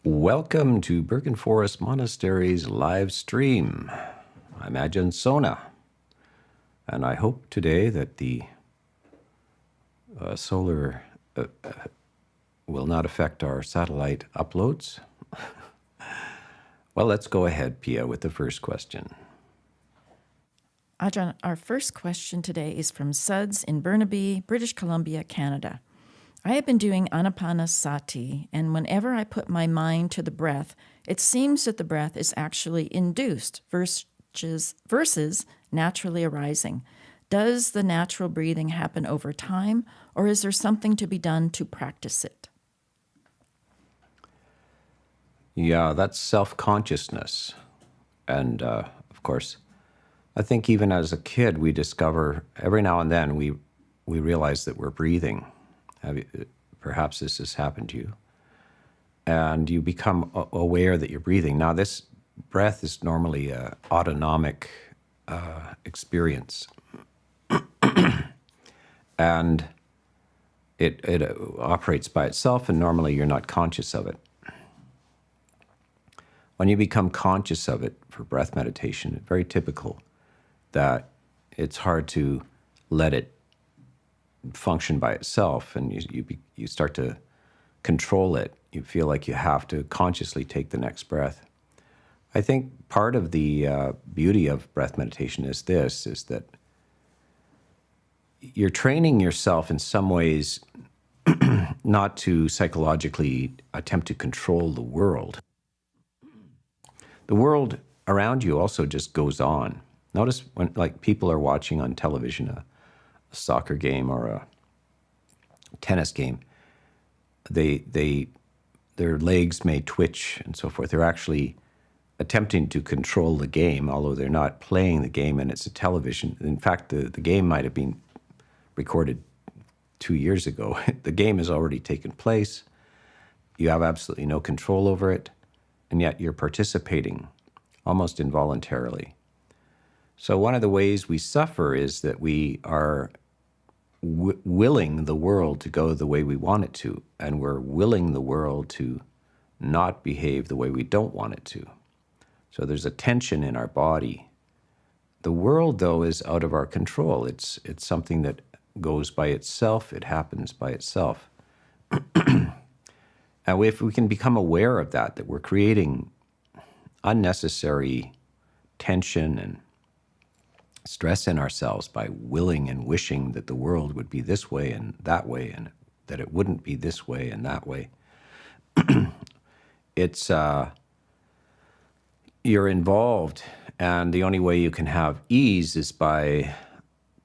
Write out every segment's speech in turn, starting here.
Welcome to Birken Forest Monastery's live stream. I'm Ajahn Sona, and I hope today that the solar will not affect our satellite uploads. Well, let's go ahead, Pia, with the first question. Ajahn, our first question today is from Suds in Burnaby, British Columbia, Canada. I have been doing anapanasati, and whenever I put my mind to the breath, it seems that the breath is actually induced versus naturally arising. Does the natural breathing happen over time, or is there something to be done to practice it? Yeah, that's self-consciousness. And of course, I think even as a kid, we discover every now and then we realize that we're breathing. Perhaps this has happened to you. And you become aware that you're breathing. Now, this breath is normally an autonomic experience. And it operates by itself, and normally you're not conscious of it. When you become conscious of it for breath meditation, it's very typical that it's hard to let it function by itself, and you start to control it. You feel like you have to consciously take the next breath. I think part of the beauty of breath meditation is that you're training yourself in some ways not to psychologically attempt to control the world. The world around you also just goes on. Notice when people are watching on television a soccer game or a tennis game, their legs may twitch and so forth. They're actually attempting to control the game, although they're not playing the game, and it's a television. In fact, the game might have been recorded 2 years ago. The game has already taken place. You have absolutely no control over it, and yet you're participating almost involuntarily. So one of the ways we suffer is that we are willing the world to go the way we want it to, and we're willing the world to not behave the way we don't want it to. So there's a tension in our body. The world, though, is out of our control. It's something that goes by itself. It happens by itself. And if we can become aware of that we're creating unnecessary tension and stress in ourselves by willing and wishing that the world would be this way and that it wouldn't be this way and that way. It's you're involved, and the only way you can have ease is by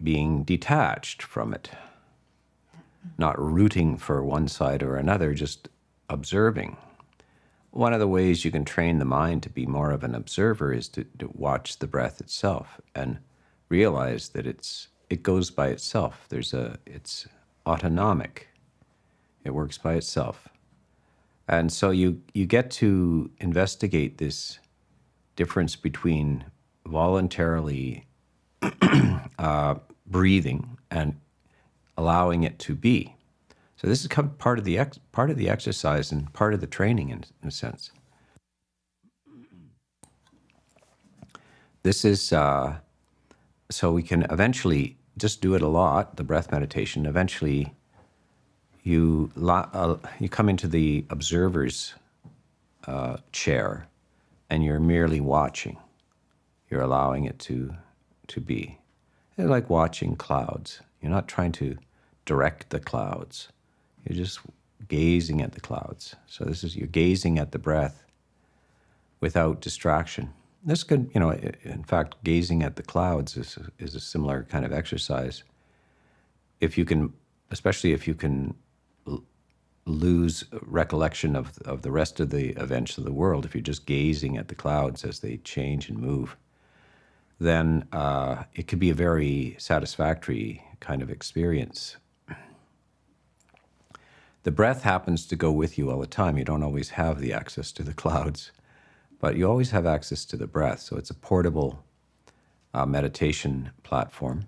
being detached from it, not rooting for one side or another, just observing. One of the ways you can train the mind to be more of an observer is to watch the breath itself and realize that it goes by itself. It's autonomic. It works by itself. And so you get to investigate this difference between voluntarily breathing and allowing it to be. So this is part of the exercise and part of the training in a sense. This is so we can eventually just do it a lot, the breath meditation. Eventually, you come into the observer's chair, and you're merely watching. You're allowing it to be. It's like watching clouds. You're not trying to direct the clouds. You're just gazing at the clouds. So you're gazing at the breath without distraction. This could, in fact, gazing at the clouds is a similar kind of exercise. If you can, especially if you can lose recollection of the rest of the events of the world, if you're just gazing at the clouds as they change and move, then it could be a very satisfactory kind of experience. The breath happens to go with you all the time. You don't always have the access to the clouds, but you always have access to the breath. So it's a portable meditation platform.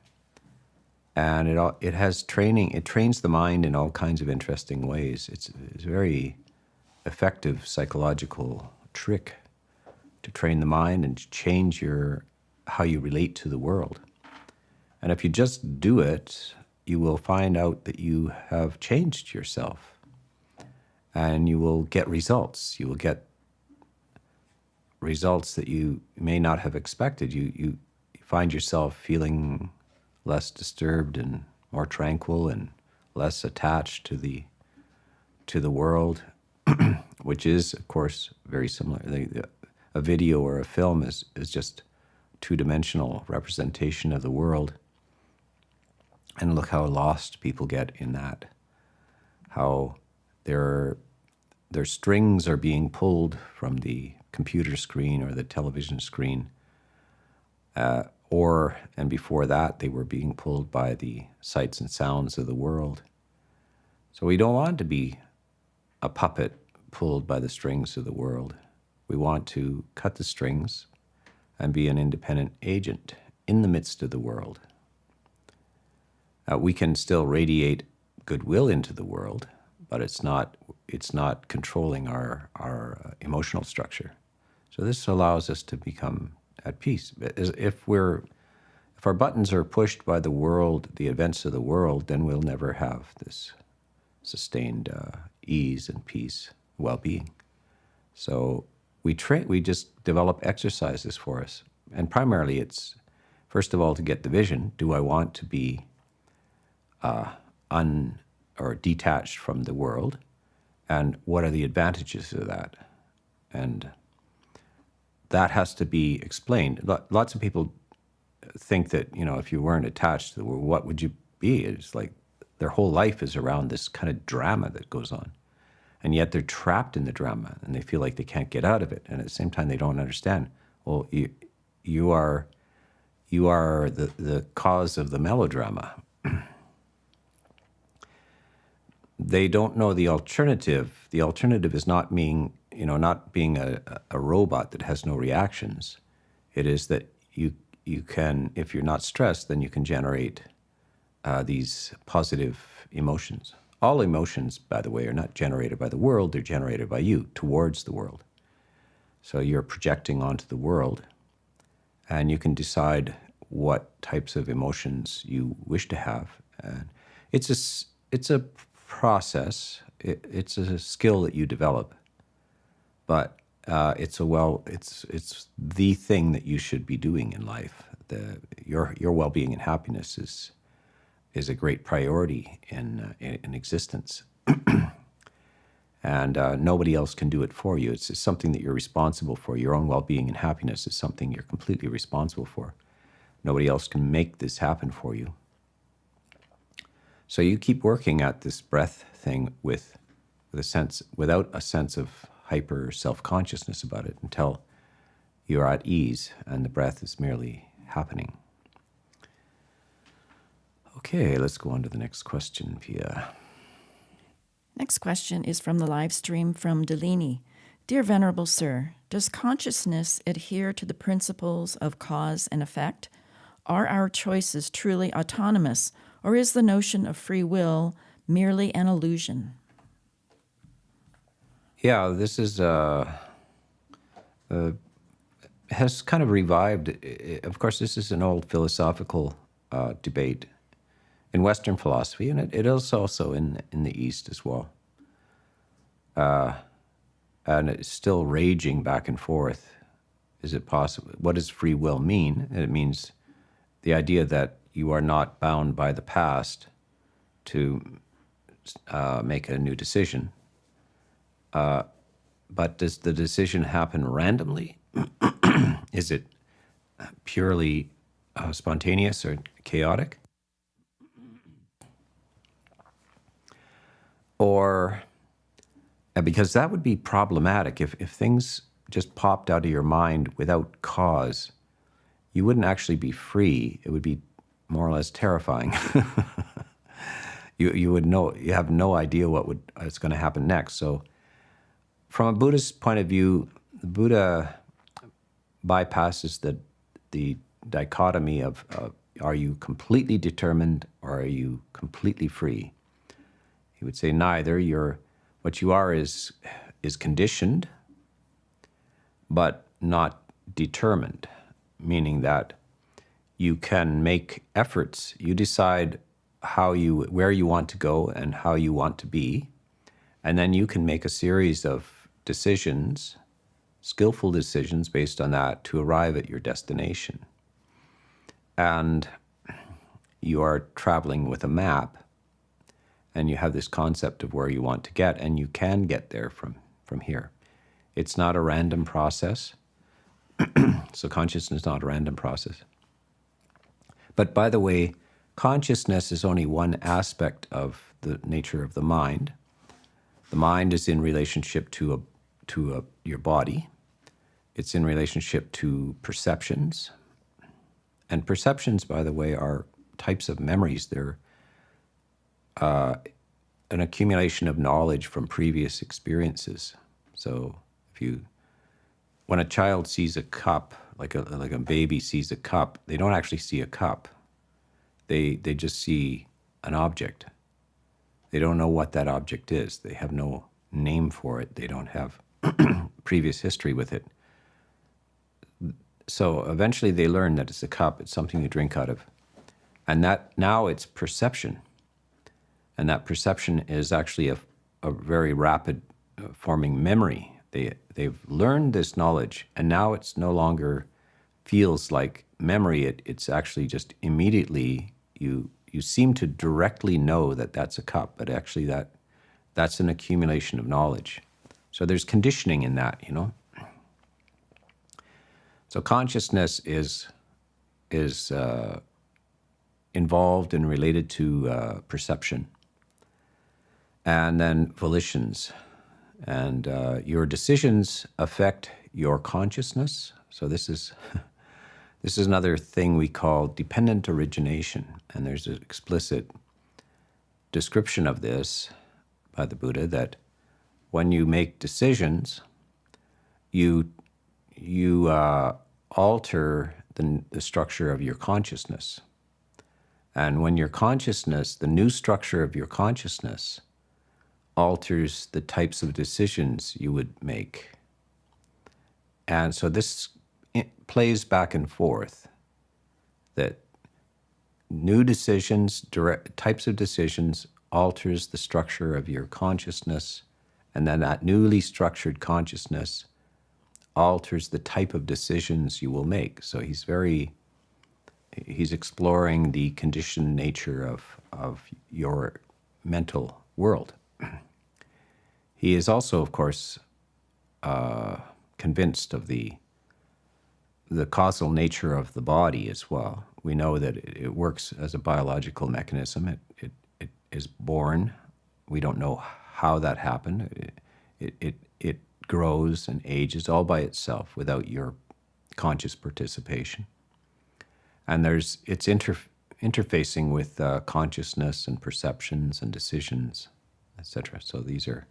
And it has training. It trains the mind in all kinds of interesting ways. It's very effective psychological trick to train the mind and to change how you relate to the world. And if you just do it, you will find out that you have changed yourself, and you will get results. You will get results that you may not have expected. You find yourself feeling less disturbed and more tranquil and less attached to the world, which is, of course, very similar. A video or a film is just two-dimensional representation of the world. And look how lost people get in that. How their strings are being pulled from the computer screen or the television screen, and before that, they were being pulled by the sights and sounds of the world. So we don't want to be a puppet pulled by the strings of the world. We want to cut the strings and be an independent agent in the midst of the world. We can still radiate goodwill into the world, but it's not controlling our emotional structure. So this allows us to become at peace. If our buttons are pushed by the world, the events of the world, then we'll never have this sustained ease and peace, well-being. So we just develop exercises for us. And primarily it's, first of all, to get the vision. Do I want to be or detached from the world? And what are the advantages of that? And that has to be explained. Lots of people think that, if you weren't attached to the world, what would you be? It's like their whole life is around this kind of drama that goes on. And yet they're trapped in the drama and they feel like they can't get out of it. And at the same time, they don't understand. Well, you are the cause of the melodrama. They don't know the alternative. The alternative is not being a robot that has no reactions. It is that you can, if you're not stressed, then you can generate these positive emotions. All emotions, by the way, are not generated by the world. They're generated by you towards the world. So you're projecting onto the world, and you can decide what types of emotions you wish to have. And it's a process. It's a skill that you develop, but it's the thing that you should be doing in life. Your well-being and happiness is a great priority in existence, and nobody else can do it for you. It's something that you're responsible for. Your own well-being and happiness is something you're completely responsible for. Nobody else can make this happen for you. So you keep working at this breath thing with a sense, without a sense of hyper self-consciousness about it, until you're at ease and the breath is merely happening. Okay, let's go on to the next question, Pia. Next question is from the live stream from Delaney. Dear Venerable Sir, does consciousness adhere to the principles of cause and effect? Are our choices truly autonomous, or is the notion of free will merely an illusion? Yeah, this is has kind of revived. Of course, this is an old philosophical debate in Western philosophy, and it is also in the East as well. And it's still raging back and forth. Is it possible? What does free will mean? And it means the idea that you are not bound by the past to make a new decision. But does the decision happen randomly? Is it purely spontaneous or chaotic? Or, because that would be problematic if things just popped out of your mind without cause, you wouldn't actually be free. It would be more or less terrifying. You would know, you have no idea what's going to happen next. So from a Buddhist point of view, the Buddha bypasses the dichotomy of are you completely determined or are you completely free? He would say neither. What you are is is conditioned, but not determined, meaning that you can make efforts. You decide where you want to go and how you want to be, and then you can make a series of decisions, skillful decisions based on that to arrive at your destination. And you are traveling with a map, and you have this concept of where you want to get, and you can get there from here. It's not a random process. So consciousness is not a random process. But by the way, consciousness is only one aspect of the nature of the mind. The mind is in relationship to your body. It's in relationship to perceptions. And perceptions, by the way, are types of memories. They're an accumulation of knowledge from previous experiences. So when a child sees a cup, like a baby sees a cup, they don't actually see a cup. They just see an object. They don't know what that object is. They have no name for it. They don't have previous history with it. So eventually they learn that it's a cup, it's something you drink out of. And that now it's perception. And that perception is actually a very rapid forming memory. They've learned this knowledge, and now it's no longer feels like memory. It's actually just immediately you seem to directly know that that's a cup, but actually that's an accumulation of knowledge. So there's conditioning in that, So consciousness is involved and related to perception, and then volitions. And your decisions affect your consciousness. So this is another thing we call dependent origination. And there's an explicit description of this by the Buddha, that when you make decisions, you alter the structure of your consciousness. And when your consciousness, the new structure of your consciousness, alters the types of decisions you would make. And so this plays back and forth, that new decisions, types of decisions, alters the structure of your consciousness, and then that newly structured consciousness alters the type of decisions you will make. So he's exploring the conditioned nature of your mental world. He is also, of course, convinced of the causal nature of the body as well. We know that it works as a biological mechanism. It is born. We don't know how that happened. It grows and ages all by itself without your conscious participation. And it's interfacing with consciousness and perceptions and decisions, etc. So these are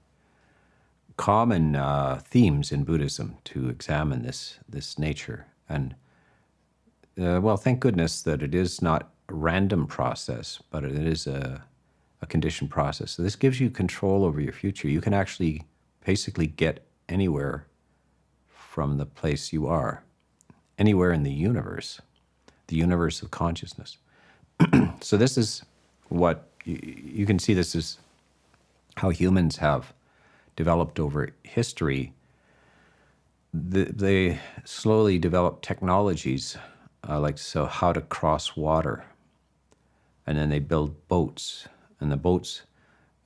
common themes in Buddhism to examine this nature. And well, thank goodness that it is not a random process, but it is a conditioned process. So this gives you control over your future. You can actually basically get anywhere from the place you are, anywhere in the universe of consciousness. So this is what you can see. This is how humans have developed over history. They slowly developed technologies so how to cross water, and then they build boats. And the boats,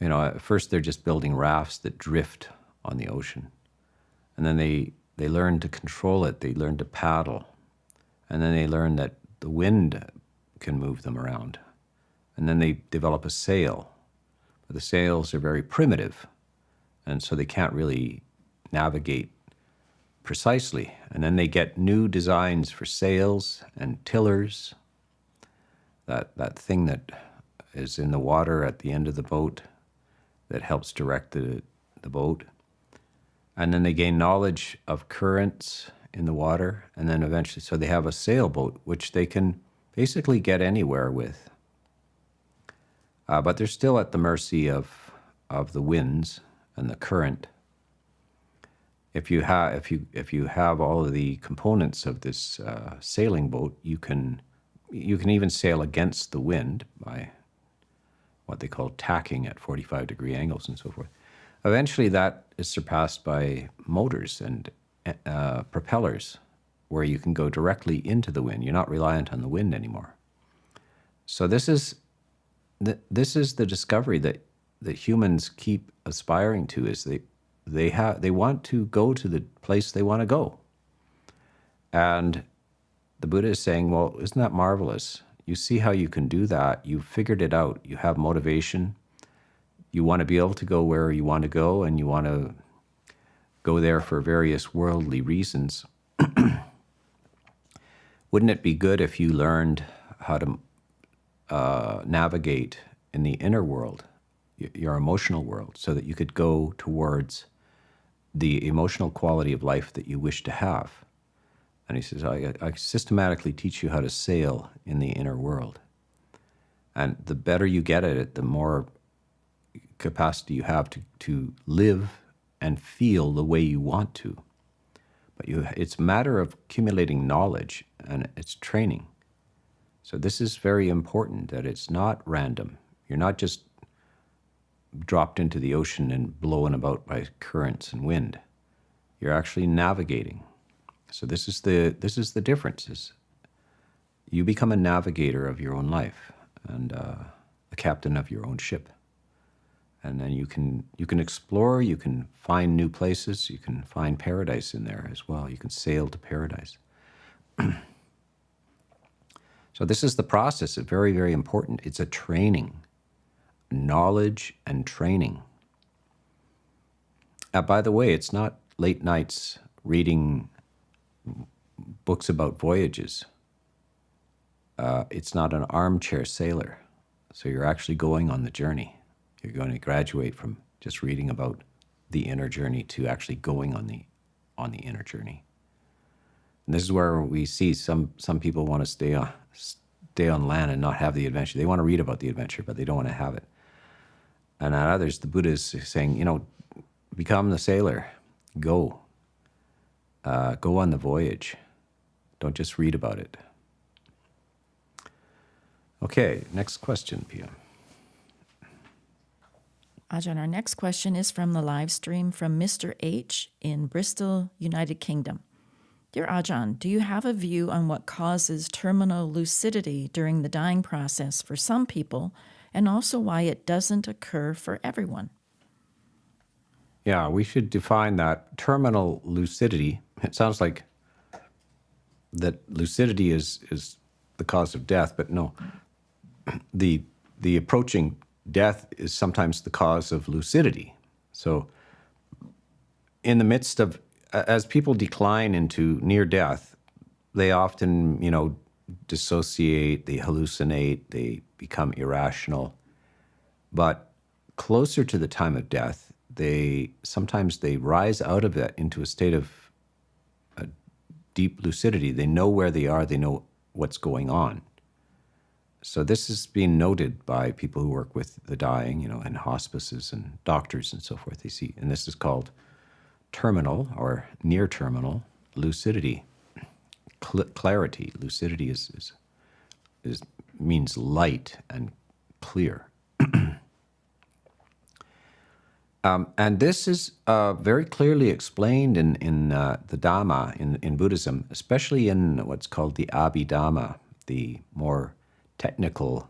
at first they're just building rafts that drift on the ocean, and then they learn to control it. They learn to paddle, and then they learn that the wind can move them around, and then they develop a sail. But the sails are very primitive, and so they can't really navigate precisely. And then they get new designs for sails and tillers, that thing that is in the water at the end of the boat that helps direct the boat. And then they gain knowledge of currents in the water, and then eventually, so they have a sailboat, which they can basically get anywhere with. But they're still at the mercy of the winds and the current. if you have all of the components of this sailing boat, you can even sail against the wind by what they call tacking at 45-degree angles and so forth. Eventually, that is surpassed by motors and propellers, where you can go directly into the wind. You're not reliant on the wind anymore. So this is the discovery that humans keep aspiring to, is they want to go to the place they want to go. And the Buddha is saying, well, isn't that marvelous? You see how you can do that. You've figured it out. You have motivation. You want to be able to go where you want to go, and you want to go there for various worldly reasons. Wouldn't it be good if you learned how to navigate in the inner world, your emotional world, so that you could go towards the emotional quality of life that you wish to have? And he says, I systematically teach you how to sail in the inner world. And the better you get at it, the more capacity you have to live and feel the way you want to. But it's a matter of accumulating knowledge, and it's training. So this is very important, that it's not random. You're not just dropped into the ocean and blown about by currents and wind. You're actually navigating. So this is the difference. Is you become a navigator of your own life and a captain of your own ship. And then you can explore, you can find new places, you can find paradise in there as well. You can sail to paradise. So this is the process. It's very, very important. It's a training, knowledge and training. By the way, it's not late nights reading books about voyages. It's not an armchair sailor. So you're actually going on the journey. You're going to graduate from just reading about the inner journey to actually going on the inner journey. And this is where we see some people want to stay on land and not have the adventure. They want to read about the adventure, but they don't want to have it. And at others, the Buddha is saying, become the sailor. Go on the voyage. Don't just read about it. Okay, next question, Pia. Ajahn, our next question is from the live stream from Mr. H. in Bristol, United Kingdom. Dear Ajahn, do you have a view on what causes terminal lucidity during the dying process for some people, and also why it doesn't occur for everyone? Yeah, we should define that. Terminal lucidity, it sounds like that lucidity is the cause of death, but no. The approaching death is sometimes the cause of lucidity. So in the midst of, as people decline into near death, they often, dissociate, they hallucinate, they become irrational. But closer to the time of death, sometimes they rise out of it into a state of deep lucidity. They know where they are, they know what's going on. So this is being noted by people who work with the dying, in hospices and doctors and so forth. They see, and this is called terminal or near terminal lucidity, clarity. Lucidity means light and clear. And this is very clearly explained in the Dhamma in Buddhism, especially in what's called the Abhidhamma, the more technical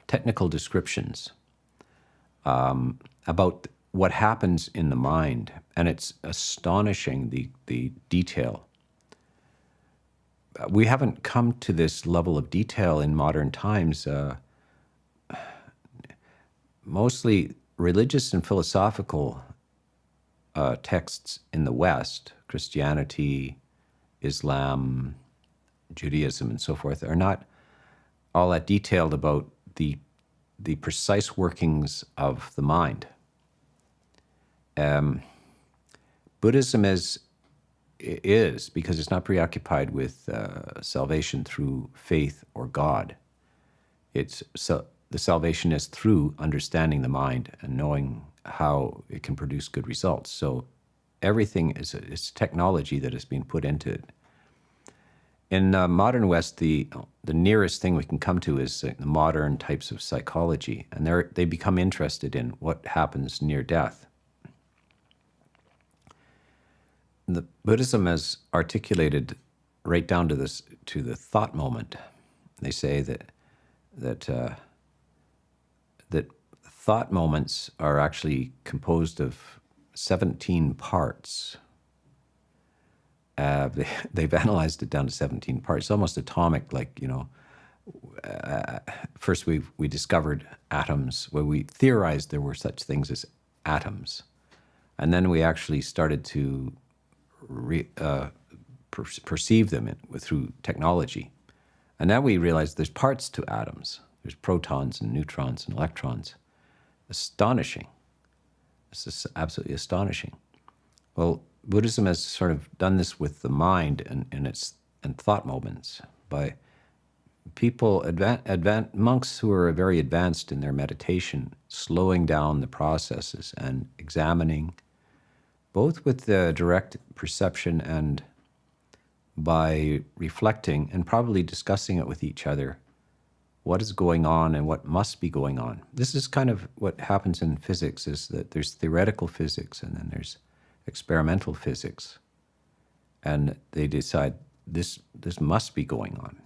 technical descriptions about what happens in the mind, and it's astonishing, the detail. We haven't come to this level of detail in modern times. Mostly religious and philosophical texts in the West, Christianity, Islam, Judaism, and so forth, are not all that detailed about the precise workings of the mind. Buddhism is because it's not preoccupied with salvation through faith or God. The salvation is through understanding the mind and knowing how it can produce good results. So everything is technology that has been put into it. In modern West, the nearest thing we can come to is the modern types of psychology, and they become interested in what happens near death. The Buddhism has articulated right down to the thought moment. They say that thought moments are actually composed of 17 parts. They've analyzed it down to 17 parts. It's almost atomic, like, first we discovered atoms, where we theorized there were such things as atoms. And then we actually started to perceive them through technology. And now we realize there's parts to atoms. There's protons and neutrons and electrons. Astonishing. This is absolutely astonishing. Well, Buddhism has sort of done this with the mind and thought moments by people, monks who are very advanced in their meditation, slowing down the processes and examining, both with the direct perception and by reflecting and probably discussing it with each other, what is going on and what must be going on. This is kind of what happens in physics, is that there's theoretical physics and then there's experimental physics, and they decide this must be going on.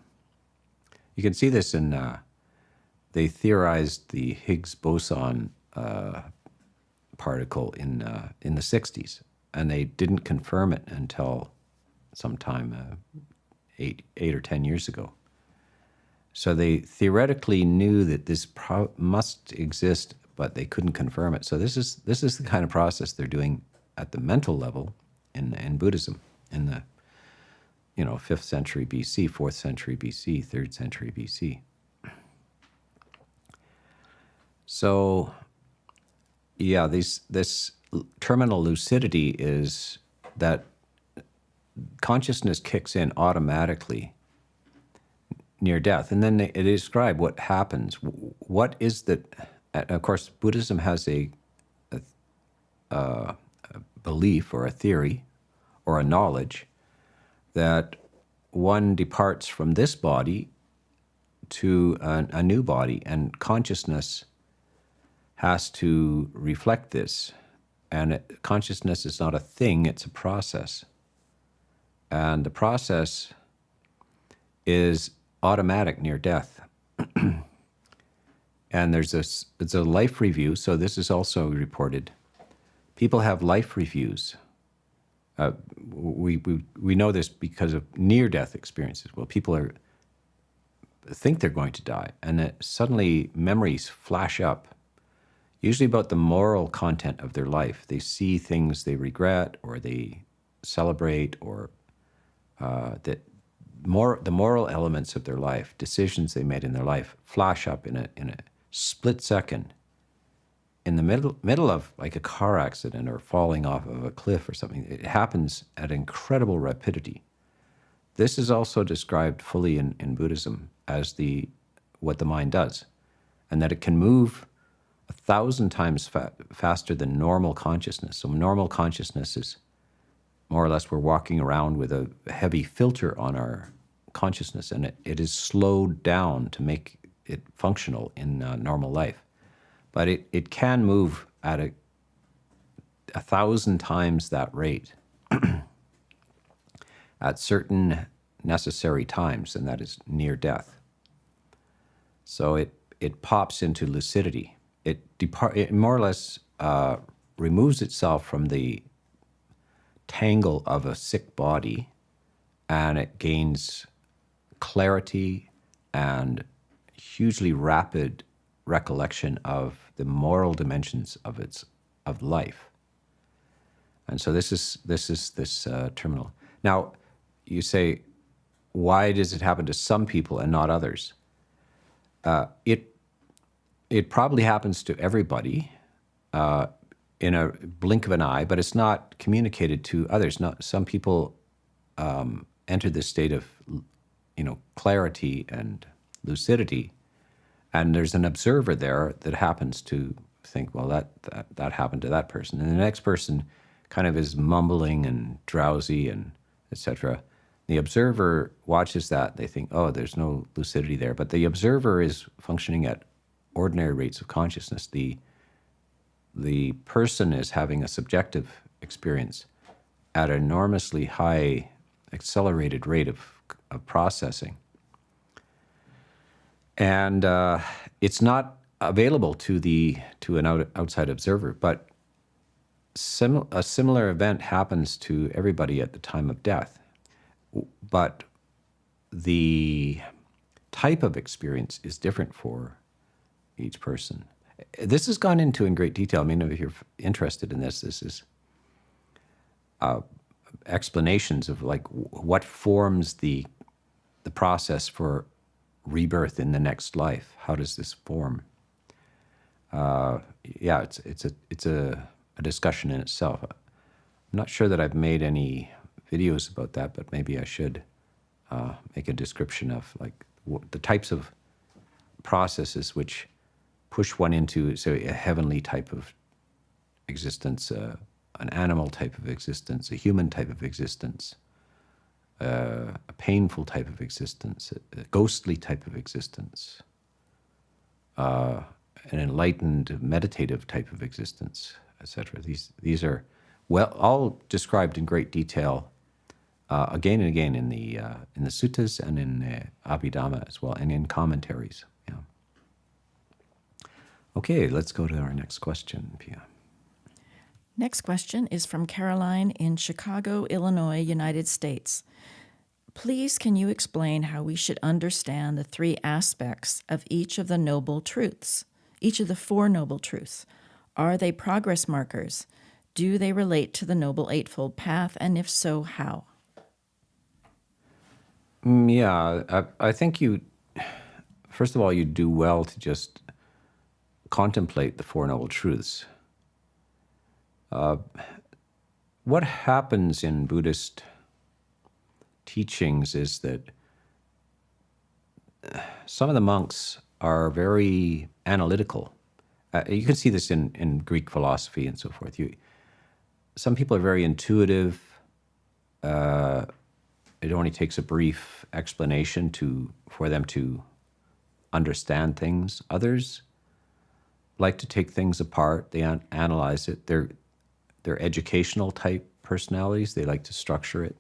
You can see this in they theorized the Higgs boson particle in the 60s, and they didn't confirm it until sometime 8 or 10 years ago. So they theoretically knew that this must exist, but they couldn't confirm it. So this is the kind of process they're doing at the mental level in Buddhism in the 5th century BC, 4th century BC, 3rd century BC. So yeah, this terminal lucidity is that consciousness kicks in automatically near death, and then they describe what happens. What is that? Of course, Buddhism has a belief or a theory or a knowledge that one departs from this body to a new body, and consciousness has to reflect this. And consciousness is not a thing, it's a process. And the process is automatic near death. And it's a life review, so this is also reported. People have life reviews. We know this because of near-death experiences. Well, people think they're going to die, and that suddenly memories flash up, usually about the moral content of their life. They see things they regret, or they celebrate, or the moral elements of their life, decisions they made in their life, flash up in a split second, in the middle of like a car accident or falling off of a cliff or something. It happens at incredible rapidity. This is also described fully in Buddhism as what the mind does, and that it can move 1,000 times faster than normal consciousness. So normal consciousness is more or less we're walking around with a heavy filter on our consciousness, and it is slowed down to make it functional in normal life. But it can move at 1,000 times that rate at certain necessary times, and that is near death. So it pops into lucidity. It more or less removes itself from the tangle of a sick body, and it gains clarity and hugely rapid recollection of the moral dimensions of life. And so this is this terminal. Now, you say, why does it happen to some people and not others? It probably happens to everybody in a blink of an eye, but it's not communicated to others. Some people enter this state of clarity and lucidity, and there's an observer there that happens to think, well, that happened to that person. And the next person kind of is mumbling and drowsy and etc. The observer watches that. They think, oh, there's no lucidity there. But the observer is functioning at ordinary rates of consciousness. The person is having a subjective experience at an enormously high accelerated rate of processing. And it's not available to an outside observer, but a similar event happens to everybody at the time of death. But the type of experience is different for each person. This has gone into in great detail. I mean, if you're interested in this is explanations of like what forms the process for rebirth in the next life. How does this form? It's a discussion in itself. I'm not sure that I've made any videos about that, but maybe I should make a description of like the types of processes which push one into, say, a heavenly type of existence, an animal type of existence, a human type of existence, a painful type of existence, a ghostly type of existence, an enlightened meditative type of existence, etc. These are all described in great detail again and again in the suttas and in Abhidhamma as well, and in commentaries. Yeah. Okay, let's go to our next question, Pia. Next question is from Caroline in Chicago, Illinois, United States. Please, can you explain how we should understand the three aspects of each of the noble truths, each of the four noble truths? Are they progress markers? Do they relate to the Noble Eightfold Path? And if so, how? I think first of all, you do well to just contemplate the Four Noble Truths. What happens in Buddhist teachings is that some of the monks are very analytical. You can see this in Greek philosophy and so forth. Some people are very intuitive. It only takes a brief explanation for them to understand things. Others like to take things apart. They analyze it. They're educational type personalities. They like to structure it.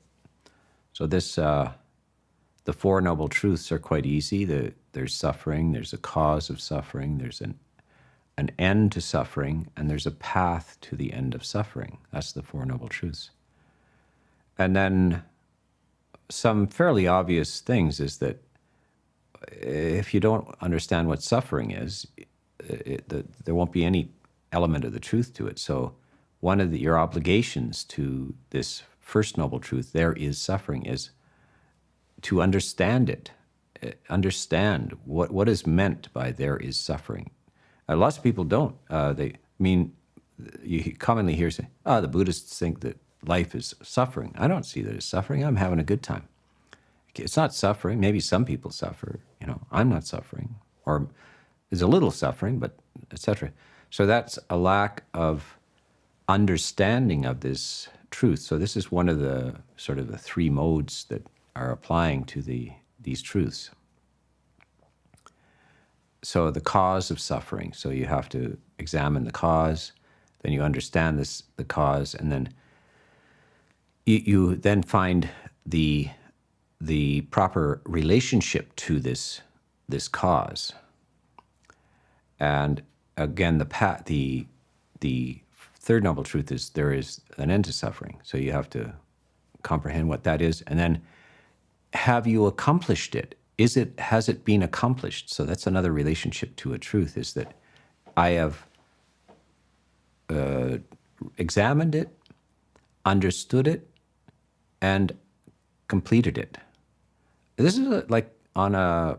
So the Four Noble Truths are quite easy. There's suffering. There's a cause of suffering. There's an end to suffering, and there's a path to the end of suffering. That's the Four Noble Truths. And then some fairly obvious things is that if you don't understand what suffering is, there won't be any element of the truth to it. So one of your obligations to this first noble truth, there is suffering, is to understand it, understand what is meant by there is suffering. Lots of people don't. You commonly hear say, the Buddhists think that life is suffering. I don't see that as suffering. I'm having a good time. It's not suffering. Maybe some people suffer. I'm not suffering. Or there's a little suffering, but etc. So that's a lack of understanding of this truth. So this is one of the sort of the three modes that are applying to these truths. So the cause of suffering. So you have to examine the cause, then you understand the cause, and then you then find the proper relationship to this cause. And again, the third noble truth is there is an end to suffering. So you have to comprehend what that is, and then have you accomplished it? Has it been accomplished? So that's another relationship to a truth, is that I have examined it, understood it, and completed it. This is like on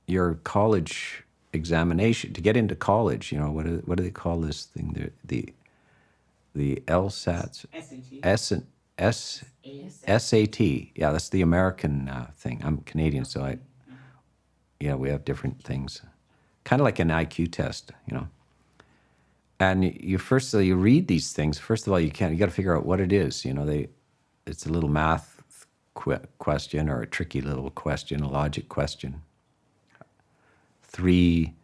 your college examination. To get into college, what do they call this thing? The LSATs. SAT. Yeah, that's the American thing. I'm Canadian, so we have different things. Kind of like an IQ test, And you read these things. First of all, you got to figure out what it is. It's a little math question or a tricky little question, a logic question. Three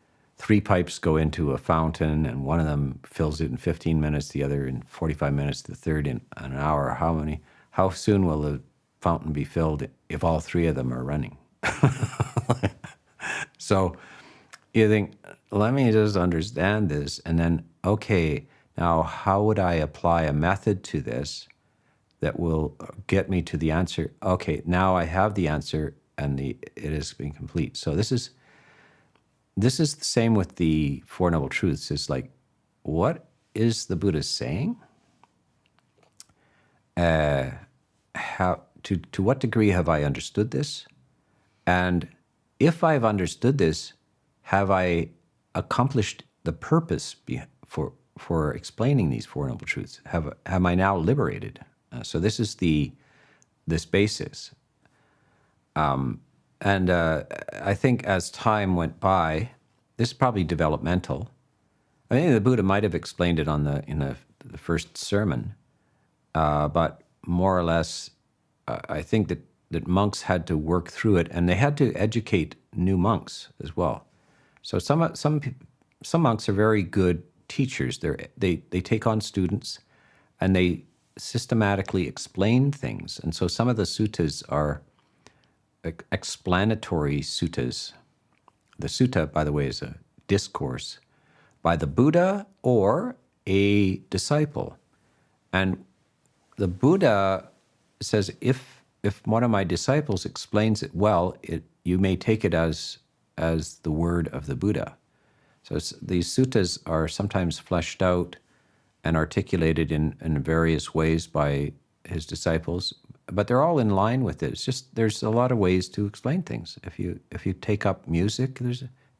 pipes go into a fountain, and one of them fills it in 15 minutes, the other in 45 minutes, the third in an hour. How soon will the fountain be filled if all three of them are running? So you think, let me just understand this, and then, okay, now how would I apply a method to this that will get me to the answer? Okay, now I have the answer, and it is being complete. So this is the same with the Four Noble Truths. It's like, what is the Buddha saying? How to what degree have I understood this? And if I've understood this, have I accomplished the purpose for explaining these Four Noble Truths? Am I now liberated? So this is this basis. And I think as time went by, this is probably developmental. I think the Buddha might have explained it in the first sermon, but more or less, I think that monks had to work through it, and they had to educate new monks as well. So some monks are very good teachers. They take on students, and they systematically explain things. And so some of the suttas are explanatory suttas. The sutta, by the way, is a discourse by the Buddha or a disciple. And the Buddha says, if one of my disciples explains it well, you may take it as the word of the Buddha. So these suttas are sometimes fleshed out and articulated in various ways by his disciples, but they're all in line with it. It's just there's a lot of ways to explain things. If you take up music,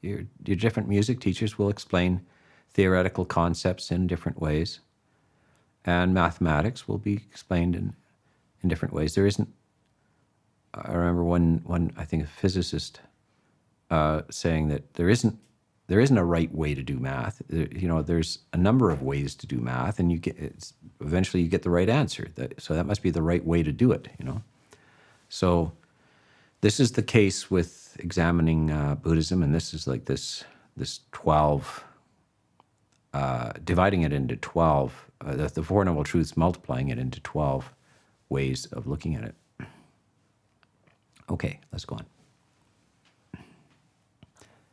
your different music teachers will explain theoretical concepts in different ways, and mathematics will be explained in different ways. There isn't. I remember one I think a physicist saying that there isn't a right way to do math. There's a number of ways to do math, and eventually you get the right answer. So that must be the right way to do it. So this is the case with examining Buddhism, and this is like this 12, dividing it into 12, the Four Noble Truths, multiplying it into 12 ways of looking at it. Okay, let's go on.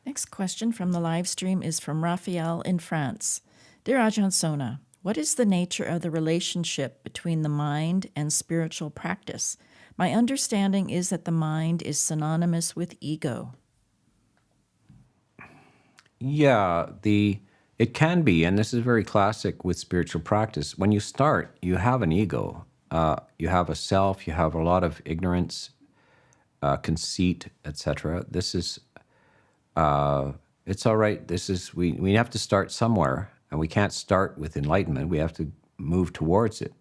Next question from the live stream is from Raphael in France. Dear Ajahn Sona, what is the nature of the relationship between the mind and spiritual practice? My understanding is that the mind is synonymous with ego. Yeah, it can be, and this is very classic with spiritual practice. When you start, you have an ego. You have a self, you have a lot of ignorance, conceit, etc. This is, it's all right. This is, we have to start somewhere, and we can't start with enlightenment. We have to move towards it.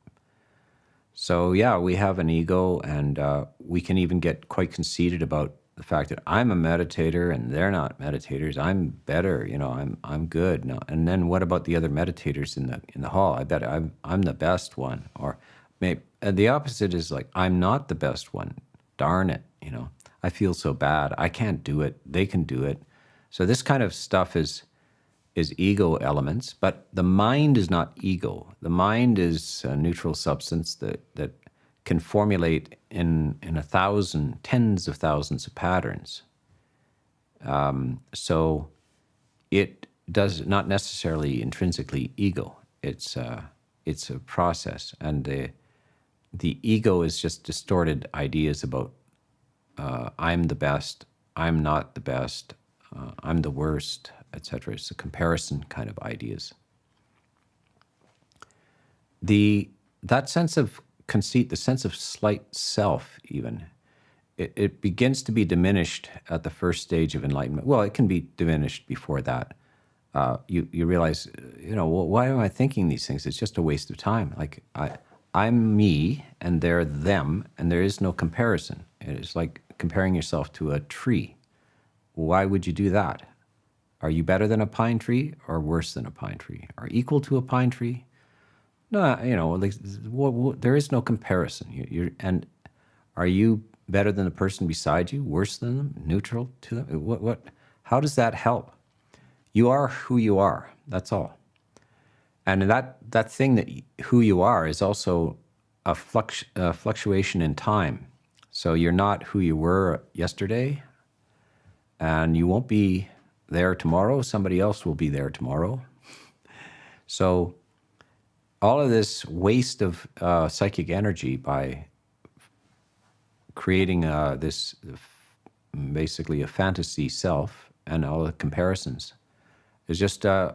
So yeah, we have an ego, and we can even get quite conceited about the fact that I'm a meditator and they're not meditators. I'm better, I'm good. No, and then what about the other meditators in the hall? I bet I'm the best one. Or maybe the opposite is like, I'm not the best one. Darn it, I feel so bad. I can't do it. They can do it. So this kind of stuff is ego elements, but the mind is not ego. The mind is a neutral substance that can formulate in 1,000, tens of thousands of patterns. So it does not necessarily intrinsically ego. It's a process, and the ego is just distorted ideas about I'm the best, I'm not the best, I'm the worst, etc. It's a comparison kind of ideas. That sense of conceit, the sense of slight self even, it begins to be diminished at the first stage of enlightenment. Well, it can be diminished before that. You realize, well, why am I thinking these things? It's just a waste of time. Like I'm me and they're them, and there is no comparison. It is like comparing yourself to a tree. Why would you do that? Are you better than a pine tree or worse than a pine tree? Or equal to a pine tree? No, like, there is no comparison. And are you better than the person beside you? Worse than them? Neutral to them? How does that help? You are who you are. That's all. And that thing that who you are is also a fluctuation in time. So you're not who you were yesterday, and you won't be there tomorrow. Somebody else will be there tomorrow. So all of this waste of psychic energy by creating this basically a fantasy self and all the comparisons is just a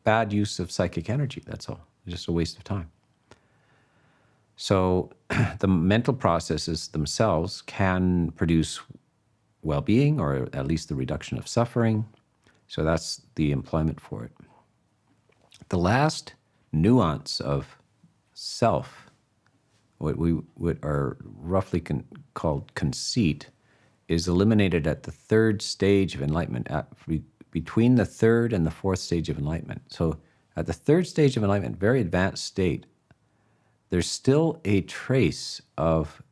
bad use of psychic energy. That's all. It's just a waste of time. So the mental processes themselves can produce well-being, or at least the reduction of suffering. So that's the employment for it. The last nuance of self, what are roughly called conceit, is eliminated at the third stage of enlightenment, between the third and the fourth stage of enlightenment. So at the third stage of enlightenment, very advanced state, there's still a trace of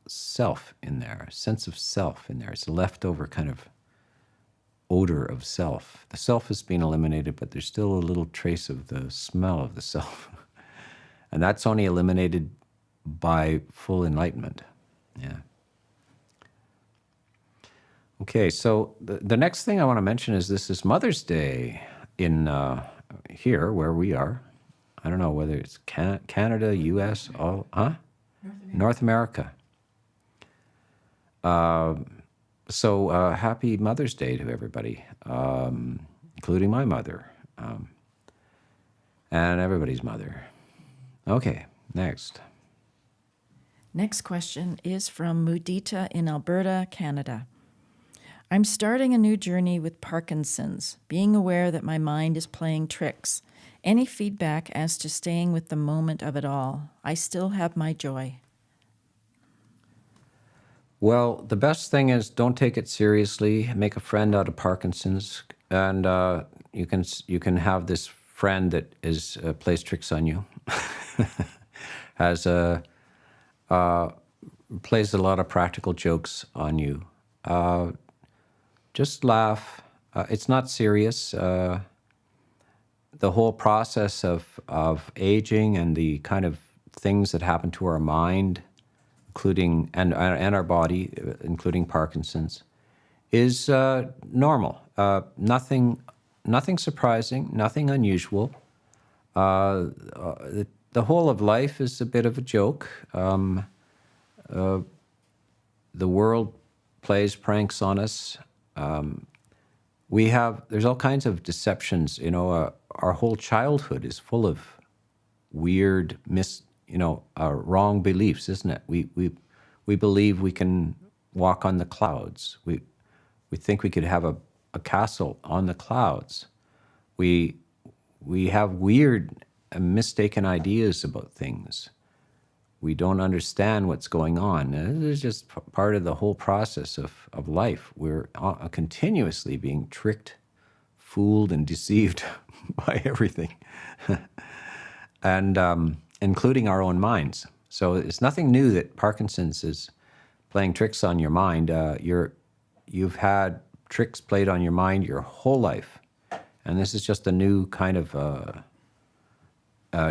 self in there, a sense of self in there. It's a leftover kind of odor of self. The self has been eliminated, but there's still a little trace of the smell of the self. And that's only eliminated by full enlightenment. Yeah. Okay, so the next thing I want to mention is this is Mother's Day in here where we are. I don't know whether it's Canada, U.S., North America. So happy Mother's Day to everybody, including my mother, and everybody's mother. Okay, next. Next question is from Mudita in Alberta, Canada. I'm starting a new journey with Parkinsons, being aware that my mind is playing tricks. Any feedback as to staying with the moment of it all? I still have my joy. Well, the best thing is don't take it seriously. Make a friend out of Parkinson's, and you can have this friend that is plays tricks on you, plays a lot of practical jokes on you. Just laugh. It's not serious. The whole process of aging and the kind of things that happen to our mind, including and our body, including Parkinson's, is normal. Nothing surprising. Nothing unusual. The whole of life is a bit of a joke. The world plays pranks on us. There's all kinds of deceptions. Our whole childhood is full of weird, wrong beliefs, isn't it? We believe we can walk on the clouds. We think we could have a castle on the clouds. We have weird and mistaken ideas about things. We don't understand what's going on. It's just part of the whole process of life. We're continuously being tricked, fooled, and deceived by everything, and including our own minds. So it's nothing new that Parkinson's is playing tricks on your mind. You've had tricks played on your mind your whole life, and this is just a new kind of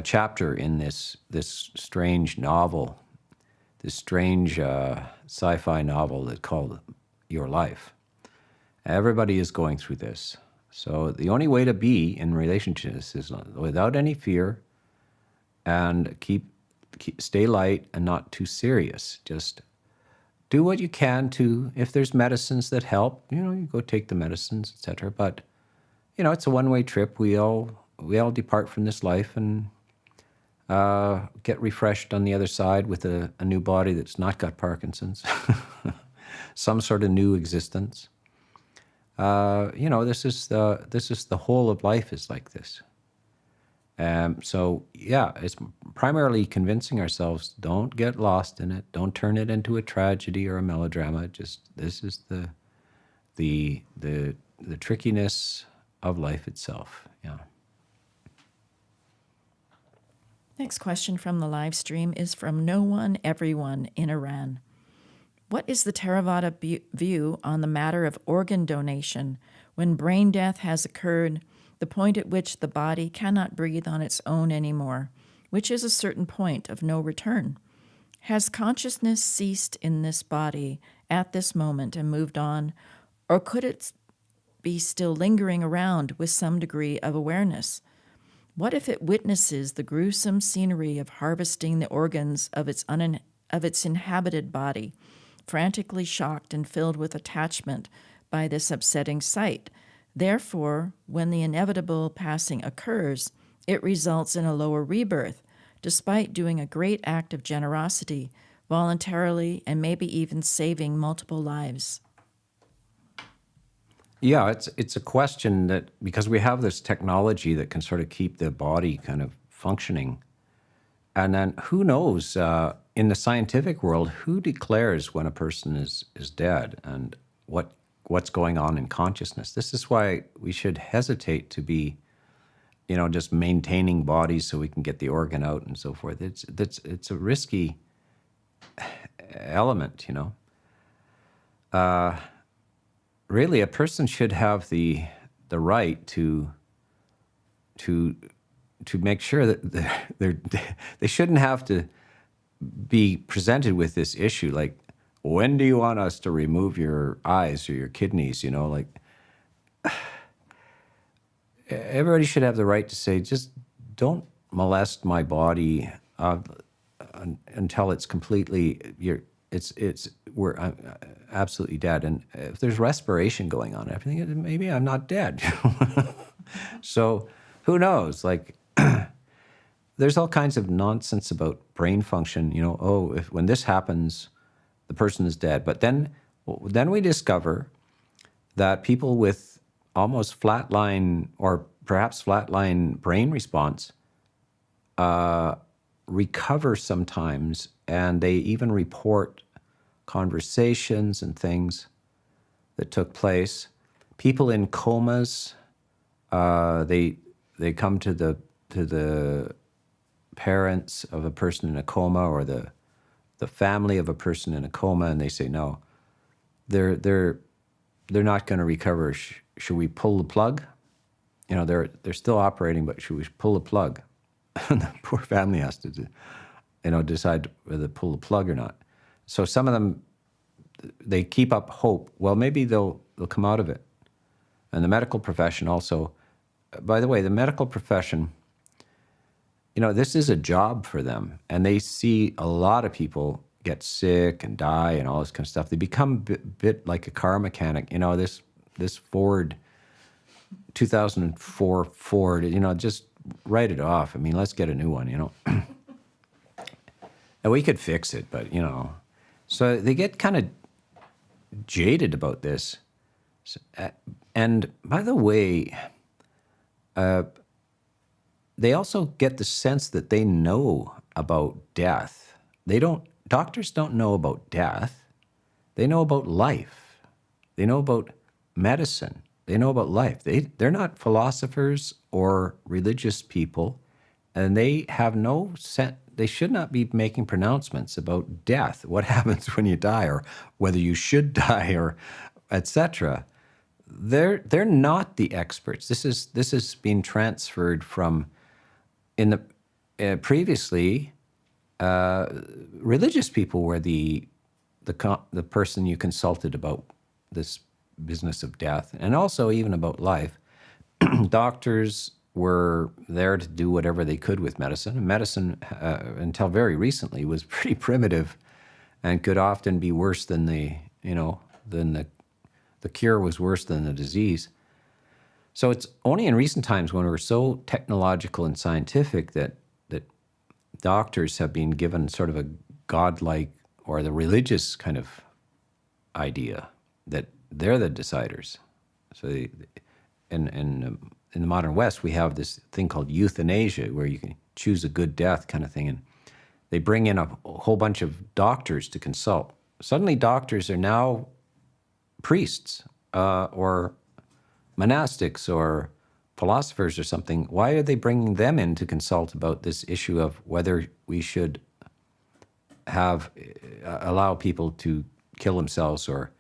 chapter in this strange novel, this strange sci-fi novel that's called Your Life. Everybody is going through this. So the only way to be in relation to this is without any fear, and stay light and not too serious. Just do what you can to, if there's medicines that help, you go take the medicines, etc. But, it's a one-way trip. We all depart from this life and get refreshed on the other side with a new body that's not got Parkinson's, some sort of new existence. This is the whole of life is like this. So it's primarily convincing ourselves, don't get lost in it. Don't turn it into a tragedy or a melodrama. Just, this is the the trickiness of life itself. Yeah. Next question from the live stream is from No One Everyone in Iran. What is the Theravada view on the matter of organ donation when brain death has occurred, the point at which the body cannot breathe on its own anymore, which is a certain point of no return? Has consciousness ceased in this body at this moment and moved on, or could it be still lingering around with some degree of awareness? What if it witnesses the gruesome scenery of harvesting the organs of its inhabited body, frantically shocked and filled with attachment by this upsetting sight? Therefore, when the inevitable passing occurs, it results in a lower rebirth, despite doing a great act of generosity, voluntarily, and maybe even saving multiple lives. Yeah, it's a question that, because we have this technology that can sort of keep the body kind of functioning, and then who knows, in the scientific world, who declares when a person is dead and what's going on in consciousness? This is why we should hesitate to be, just maintaining bodies so we can get the organ out and so forth. It's a risky element, Really, a person should have the right to make sure that they shouldn't have to be presented with this issue, like, when do you want us to remove your eyes or your kidneys? Everybody should have the right to say, just don't molest my body until it's completely, we're absolutely dead. And if there's respiration going on, everything, maybe I'm not dead. So who knows? Like, there's all kinds of nonsense about brain function. When this happens, the person is dead. But then we discover that people with almost flatline or perhaps flatline brain response recover sometimes, and they even report conversations and things that took place. People in comas, they come to the parents of a person in a coma, or the family of a person in a coma, and they say, no, they're not going to recover. Should we pull the plug? They're still operating, but should we pull the plug? And the poor family has to decide whether to pull the plug or not. So some of them, they keep up hope. Well, maybe they'll come out of it. And the medical profession also, by the way, the medical profession, this is a job for them. And they see a lot of people get sick and die and all this kind of stuff. They become a bit like a car mechanic. This Ford, 2004 Ford, just write it off. Let's get a new one, And we could fix it, but, So they get kind of jaded about this. And by the way, they also get the sense that they know about death. Doctors don't know about death. They know about life. They know about medicine. They know about life. They're not philosophers or religious people, and they have no sense. They should not be making pronouncements about death, what happens when you die, or whether you should die, or etc. They're not the experts. This is being transferred from previously. Religious people were the person you consulted about this business of death, and also even about life. Doctors were there to do whatever they could with medicine. And medicine, until very recently, was pretty primitive, and could often be worse than the cure was worse than the disease. So it's only in recent times, when we're so technological and scientific, that doctors have been given sort of a godlike, or the religious kind of idea that they're the deciders. So in the modern West, we have this thing called euthanasia, where you can choose a good death kind of thing. And they bring in a whole bunch of doctors to consult. Suddenly doctors are now priests or monastics or philosophers or something, why are they bringing them in to consult about this issue of whether we should have allow people to kill themselves, or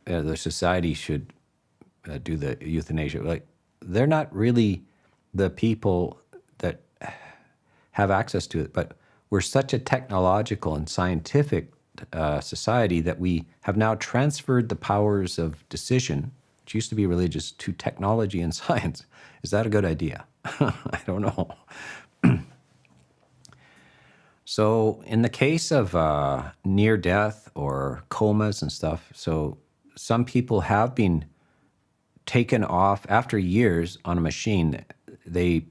the society should do the euthanasia? Like, they're not really the people that have access to it, but we're such a technological and scientific society that we have now transferred the powers of decision, which used to be religious, to technology and science. Is that a good idea? I don't know. So in the case of near death or comas and stuff, so some people have been taken off after years on a machine. They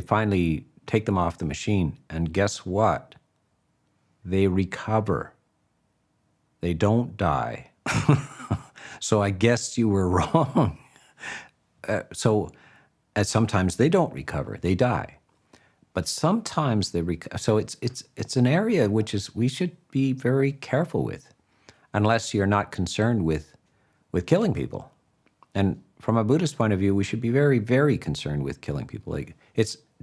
finally take them off the machine, and guess what? They recover. They don't die. So I guess you were wrong. So sometimes they don't recover, they die. But sometimes they recover. So it's an area which is we should be very careful with, unless you're not concerned with killing people. And from a Buddhist point of view, we should be very, very concerned with killing people. Like,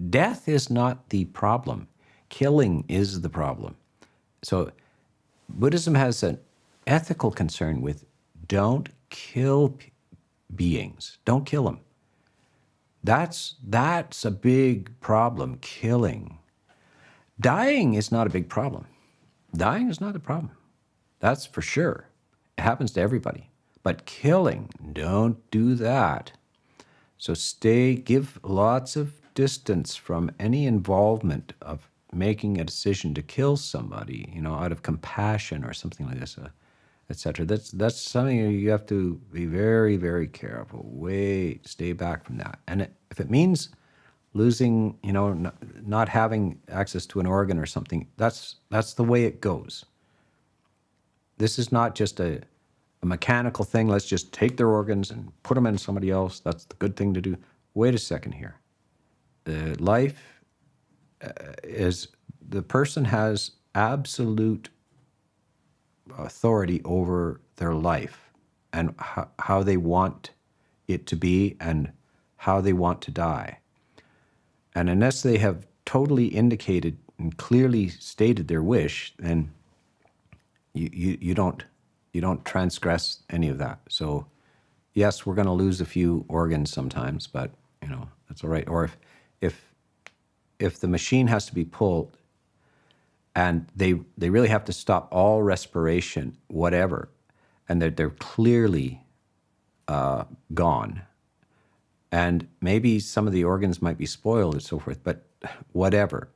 death is not the problem. Killing is the problem. So Buddhism has an ethical concern with don't kill beings. Don't kill them. That's a big problem, killing. Dying is not a big problem. Dying is not a problem. That's for sure. It happens to everybody. But killing, don't do that. So give lots of distance from any involvement of making a decision to kill somebody, out of compassion or something like this, etc. That's something you have to be very, very careful. Stay back from that. And if it means losing, not having access to an organ or something, that's the way it goes. This is not just a mechanical thing. Let's just take their organs and put them in somebody else. That's the good thing to do. Wait a second here. Life is, the person has absolute authority over their life and how they want it to be and how they want to die. And unless they have totally indicated and clearly stated their wish, then you don't transgress any of that. So yes, we're going to lose a few organs sometimes, but that's all right. Or if the machine has to be pulled and they really have to stop all respiration, whatever, and they're clearly gone, and maybe some of the organs might be spoiled and so forth, but whatever,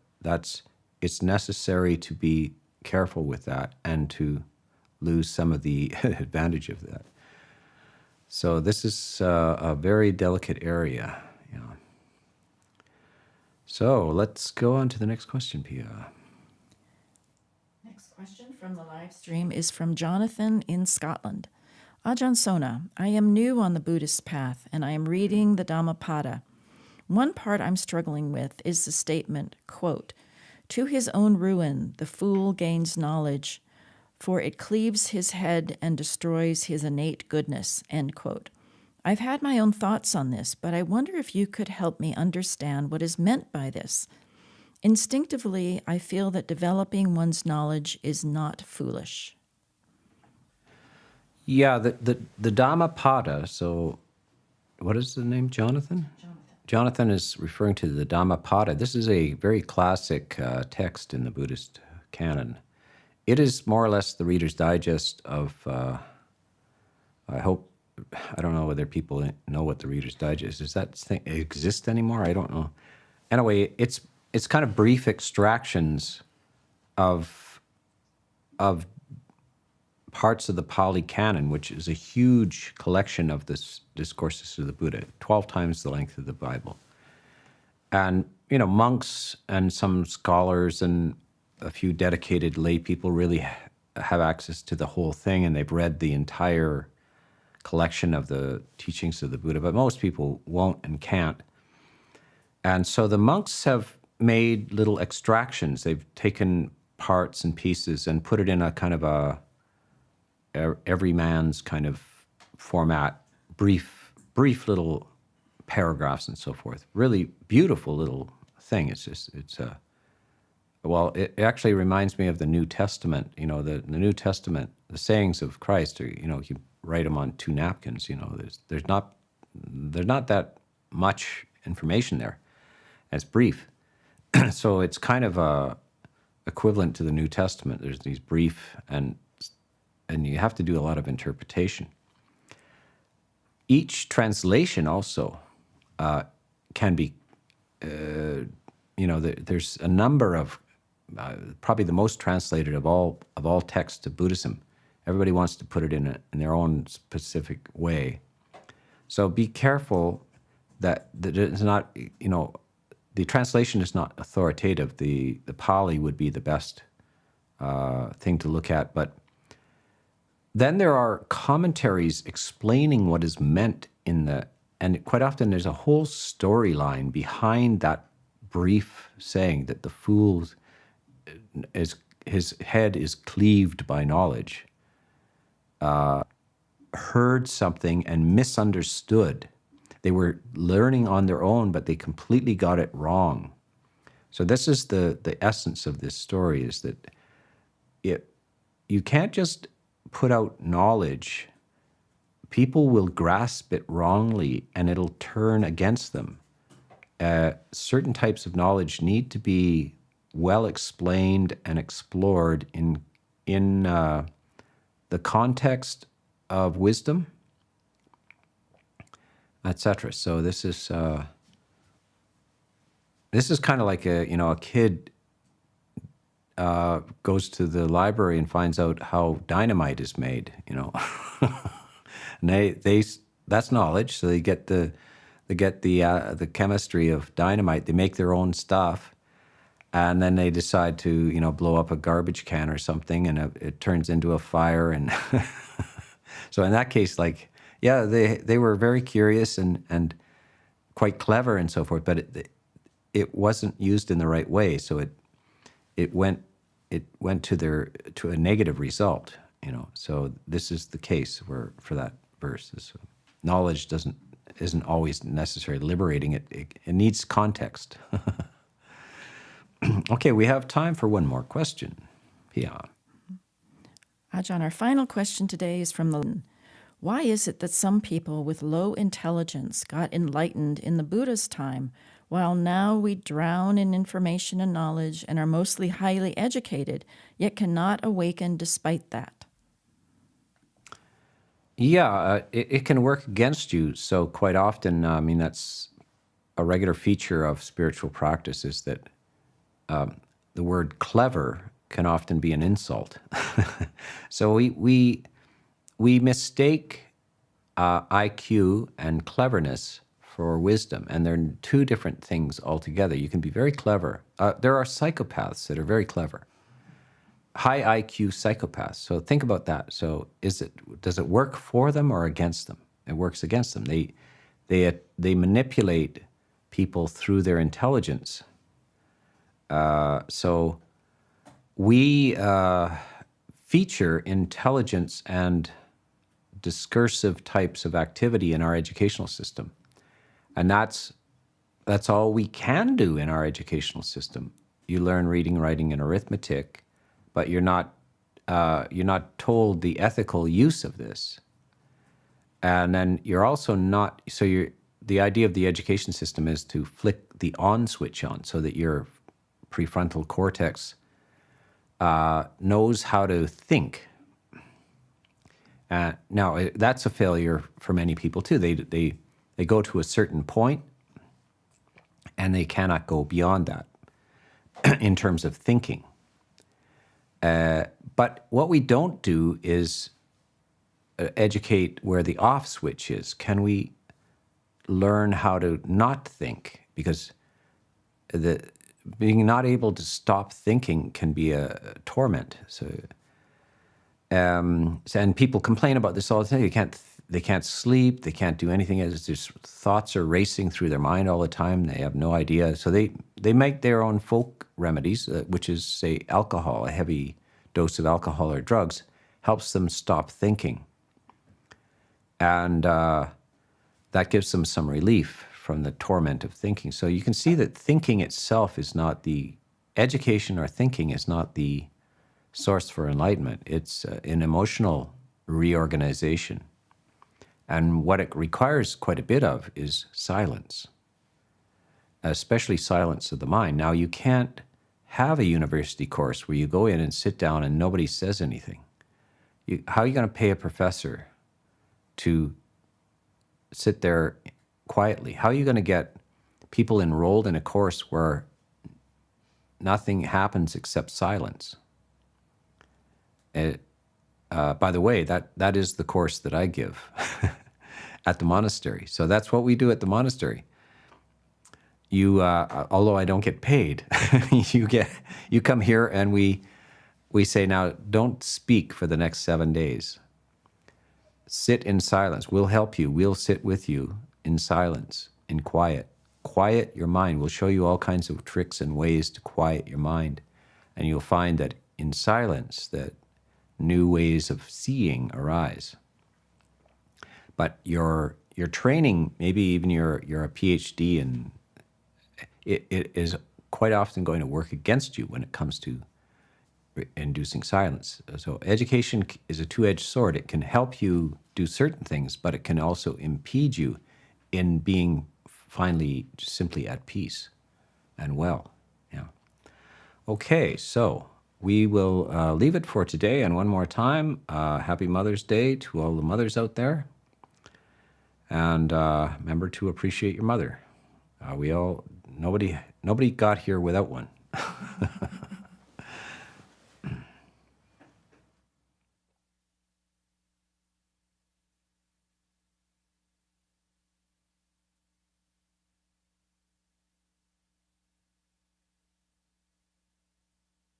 it's necessary to be careful with that and to lose some of the advantage of that. So this is a very delicate area. So let's go on to the next question, Pia. Next question from the live stream is from Jonathan in Scotland. Ajahn Sona, I am new on the Buddhist path, and I am reading the Dhammapada. One part I'm struggling with is the statement, quote, "To his own ruin the fool gains knowledge, for it cleaves his head and destroys his innate goodness," end quote. I've had my own thoughts on this, but I wonder if you could help me understand what is meant by this. Instinctively, I feel that developing one's knowledge is not foolish. Yeah, the Dhammapada, so what is the name, Jonathan? Jonathan is referring to the Dhammapada. This is a very classic text in the Buddhist canon. It is more or less the Reader's Digest of, I don't know whether people know what the Reader's Digest is. Does that thing exist anymore? I don't know. Anyway, it's kind of brief extractions of parts of the Pali Canon, which is a huge collection of this discourses of the Buddha, 12 times the length of the Bible. And, monks and some scholars and a few dedicated lay people really have access to the whole thing, and they've read the entire collection of the teachings of the Buddha, but most people won't and can't. And so the monks have made little extractions. They've taken parts and pieces and put it in a kind of every man's kind of format, brief little paragraphs and so forth. Really beautiful little thing. Well, it actually reminds me of the New Testament. The New Testament, the sayings of Christ are, you write them on 2 napkins. There's not that much information there. It's brief. So it's kind of equivalent to the New Testament. There's these brief, and you have to do a lot of interpretation. Each translation also can be, there's a number of, probably the most translated of all texts of Buddhism. Everybody wants to put it in their own specific way. So be careful that it's not, the translation is not authoritative. The Pali would be the best thing to look at. But then there are commentaries explaining what is meant and quite often there's a whole storyline behind that brief saying that the fool his head is cleaved by knowledge, heard something and misunderstood. They were learning on their own, but they completely got it wrong. So this is the essence of this story, is that you can't just put out knowledge. People will grasp it wrongly and it'll turn against them. Certain types of knowledge need to be well explained and explored in the context of wisdom, etc. So this is kind of like a kid goes to the library and finds out how dynamite is made. And they that's knowledge. So they get the chemistry of dynamite. They make their own stuff, and then they decide to blow up a garbage can or something, and it turns into a fire. And so in that case, they were very curious and quite clever and so forth, but it wasn't used in the right way. So it went to a negative result. So this is the case for that verse. Knowledge isn't always necessarily liberating. It needs context. Okay, we have time for one more question. Pia. Ajahn, our final question today is from the... Why is it that some people with low intelligence got enlightened in the Buddha's time, while now we drown in information and knowledge and are mostly highly educated, yet cannot awaken despite that? Yeah, it can work against you. So quite often, that's a regular feature of spiritual practice, is that the word clever can often be an insult. So we mistake IQ and cleverness for wisdom, and they're 2 different things altogether. You can be very clever. There are psychopaths that are very clever. High IQ psychopaths. So think about that. So does it work for them or against them? It works against them. They manipulate people through their intelligence. So we feature intelligence and discursive types of activity in our educational system. And that's all we can do in our educational system. You learn reading, writing, and arithmetic, but you're not told the ethical use of this. And then you're also not, the idea of the education system is to flick the on switch on so that your prefrontal cortex knows how to think. Now, that's a failure for many people too. They go to a certain point and they cannot go beyond that in terms of thinking. But what we don't do is educate where the off switch is. Can we learn how to not think? Because being not able to stop thinking can be a torment. And people complain about this all the time. They can't sleep. They can't do anything. Just thoughts are racing through their mind all the time. They have no idea. So they make their own folk remedies, which is, say, alcohol. A heavy dose of alcohol or drugs helps them stop thinking. And that gives them some relief from the torment of thinking. So you can see that thinking itself is not the education, or thinking is not the source for enlightenment. It's an emotional reorganization. And what it requires quite a bit of is silence, especially silence of the mind. Now, you can't have a university course where you go in and sit down and nobody says anything. How are you going to pay a professor to sit there quietly? How are you going to get people enrolled in a course where nothing happens except silence? By the way, that is the course that I give at the monastery. So that's what we do at the monastery. You, although I don't get paid, you come here and we say, now don't speak for the next 7 days. Sit in silence. We'll help you. We'll sit with you in silence, in quiet. Quiet your mind. We'll show you all kinds of tricks and ways to quiet your mind. And you'll find that in silence that new ways of seeing arise. But your training, maybe even you're a PhD, and it is quite often going to work against you when it comes to inducing silence. So education is a two-edged sword. It can help you do certain things, but it can also impede you in being finally simply at peace and well. Yeah. Okay, so we will leave it for today. And one more time, happy Mother's Day to all the mothers out there. And remember to appreciate your mother. Nobody got here without one.